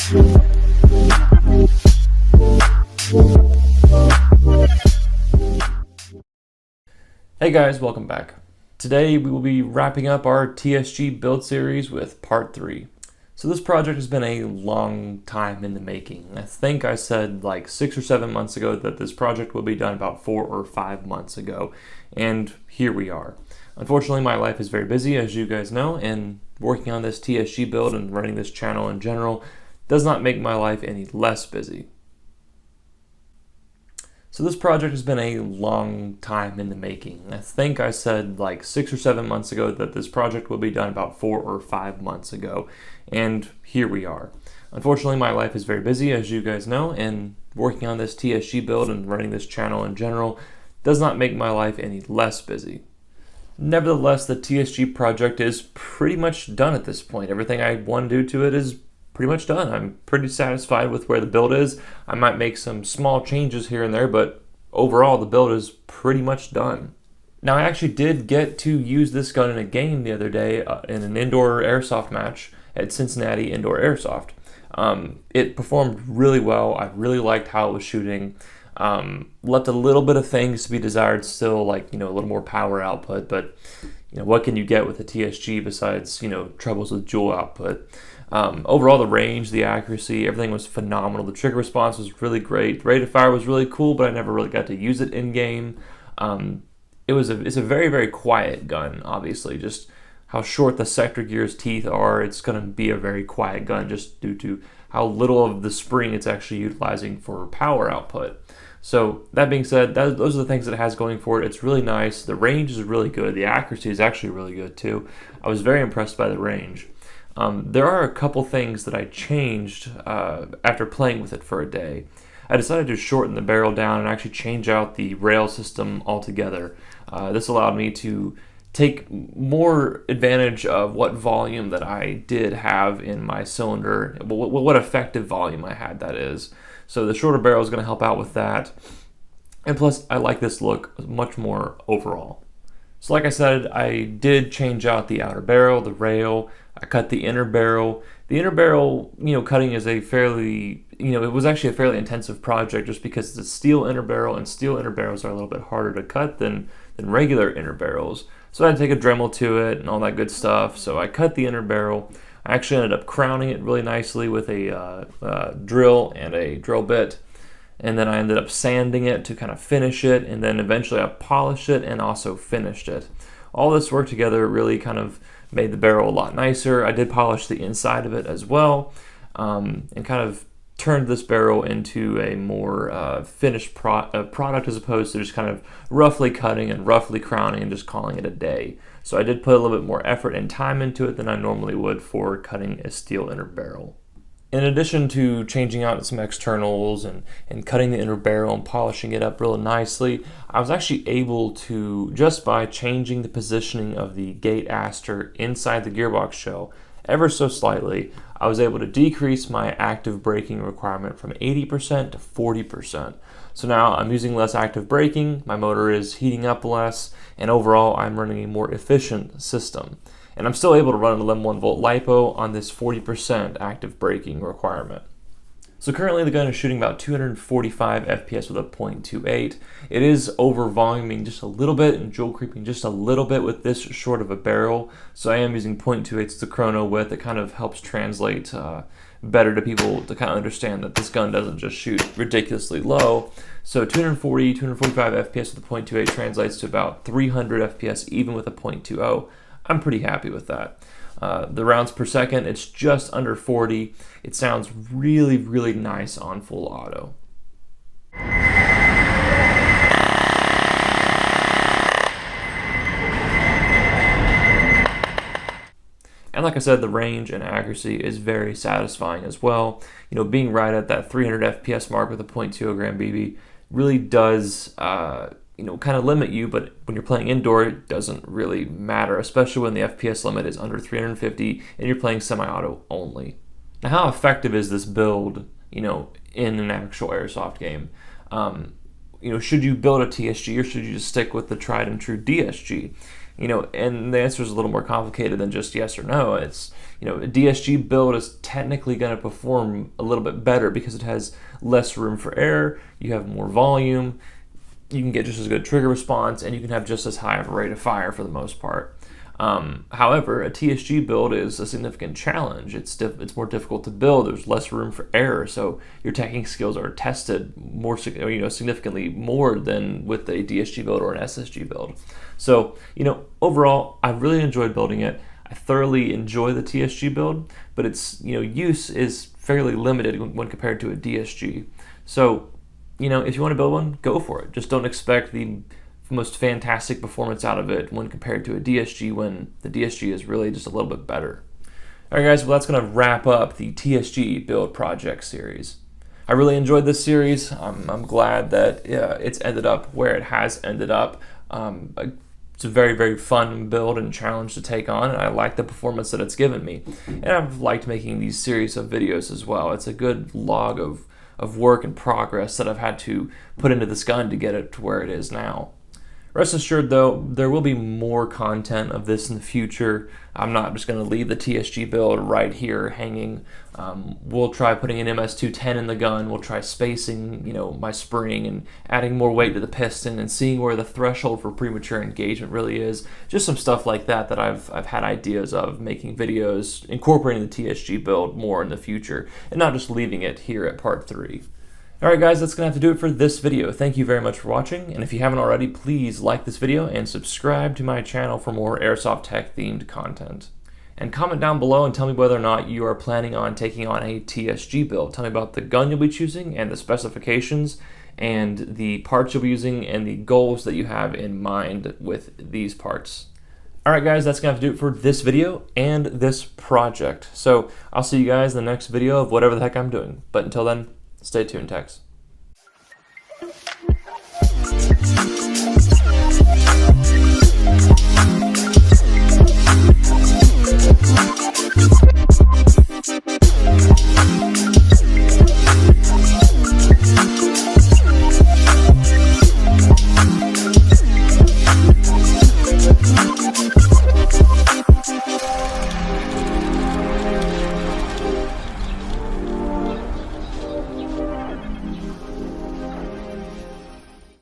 Hey guys, welcome back. Today we will be wrapping up our TSG build series with part 3. So this project has been a long time in the making. I think I said like 6 or 7 months ago that this project will be done about 4 or 5 months ago, and here we are. Unfortunately, my life is very busy, as you guys know, and working on this TSG build and running this channel in general does not make my life any less busy. So this project has been a long time in the making. I think I said like 6 or 7 months ago that this project will be done about 4 or 5 months ago, and here we are. Unfortunately, my life is very busy, as you guys know, and working on this TSG build and running this channel in general does not make my life any less busy. Nevertheless, the TSG project is pretty much done at this point. Everything I want to do to it is pretty much done. I'm pretty satisfied with where the build is. I might make some small changes here and there, but overall the build is pretty much done. Now, I actually did get to use this gun in a game the other day in an indoor airsoft match at Cincinnati Indoor Airsoft. It performed really well. I really liked how it was shooting. Left a little bit of things to be desired still, like, a little more power output, but what can you get with a TSG besides, troubles with dual output? Overall, the range, the accuracy, everything was phenomenal. The trigger response was really great. The rate of fire was really cool, but I never really got to use it in game. It's a very, very quiet gun, obviously. Just how short the sector gear's teeth are, it's going to be a very quiet gun just due to how little of the spring it's actually utilizing for power output. So that being said, those are the things that it has going for it. It's really nice. The range is really good. The accuracy is actually really good too. I was very impressed by the range. There are a couple things that I changed after playing with it for a day. I decided to shorten the barrel down and actually change out the rail system altogether. This allowed me to take more advantage of what volume that I did have in my cylinder, what effective volume I had, that is. So the shorter barrel is going to help out with that. And plus, I like this look much more overall. So like I said, I did change out the outer barrel, the rail. I cut the inner barrel. The inner barrel, cutting is a fairly, it was actually a fairly intensive project just because it's a steel inner barrel, and steel inner barrels are a little bit harder to cut than regular inner barrels. So I had to take a Dremel to it and all that good stuff. So I cut the inner barrel. I actually ended up crowning it really nicely with a drill and a drill bit. And then I ended up sanding it to kind of finish it, and then eventually I polished it and also finished it. All this work together really kind of made the barrel a lot nicer. I did polish the inside of it as well, and kind of turned this barrel into a more finished product as opposed to just kind of roughly cutting and roughly crowning and just calling it a day. So I did put a little bit more effort and time into it than I normally would for cutting a steel inner barrel. In addition to changing out some externals and cutting the inner barrel and polishing it up real nicely, I was actually able to, just by changing the positioning of the gate aster inside the gearbox shell ever so slightly, I was able to decrease my active braking requirement from 80% to 40%. So now I'm using less active braking, my motor is heating up less, and overall I'm running a more efficient system. And I'm still able to run an 11 volt LiPo on this 40% active braking requirement. So currently the gun is shooting about 245 FPS with a .28. It is over voluming just a little bit and jewel creeping just a little bit with this short of a barrel. So I am using .28 as the chrono width. It kind of helps translate better to people to kind of understand that this gun doesn't just shoot ridiculously low. So 245 FPS with a .28 translates to about 300 FPS even with a .20. I'm pretty happy with that. The rounds per second, it's just under 40. It sounds really, really nice on full auto. And like I said, the range and accuracy is very satisfying as well. Being right at that 300 FPS mark with a .20 gram BB really does kind of limit you, but when you're playing indoor, it doesn't really matter, especially when the FPS limit is under 350 and you're playing semi-auto only. Now, how effective is this build, in an actual airsoft game? Should you build a TSG or should you just stick with the tried and true DSG? And the answer is a little more complicated than just yes or no. It's, a DSG build is technically going to perform a little bit better because it has less room for error, you have more volume, you can get just as good trigger response, and you can have just as high of a rate of fire for the most part. However, a TSG build is a significant challenge. It's more difficult to build. There's less room for error, so your technique skills are tested more, significantly more than with a DSG build or an SSG build. So, overall, I really enjoyed building it. I thoroughly enjoy the TSG build, but its use is fairly limited when compared to a DSG. So, if you want to build one, go for it. Just don't expect the most fantastic performance out of it when compared to a DSG, when the DSG is really just a little bit better. Alright guys, well that's going to wrap up the TSG build project series. I really enjoyed this series. I'm glad that it's ended up where it has ended up. It's a very, very fun build and challenge to take on, and I like the performance that it's given me. And I've liked making these series of videos as well. It's a good log of work and progress that I've had to put into this gun to get it to where it is now. Rest assured though, there will be more content of this in the future. I'm not just going to leave the TSG build right here hanging. We'll try putting an MS210 in the gun. We'll try spacing, my spring and adding more weight to the piston and seeing where the threshold for premature engagement really is. Just some stuff like that I've had ideas of, making videos, incorporating the TSG build more in the future and not just leaving it here at part 3. Alright guys, that's going to have to do it for this video. Thank you very much for watching, and if you haven't already, please like this video and subscribe to my channel for more AirsoftTech themed content. And comment down below and tell me whether or not you are planning on taking on a TSG build. Tell me about the gun you'll be choosing and the specifications and the parts you'll be using and the goals that you have in mind with these parts. Alright guys, that's going to have to do it for this video and this project. So I'll see you guys in the next video of whatever the heck I'm doing. But until then, stay tuned, techs.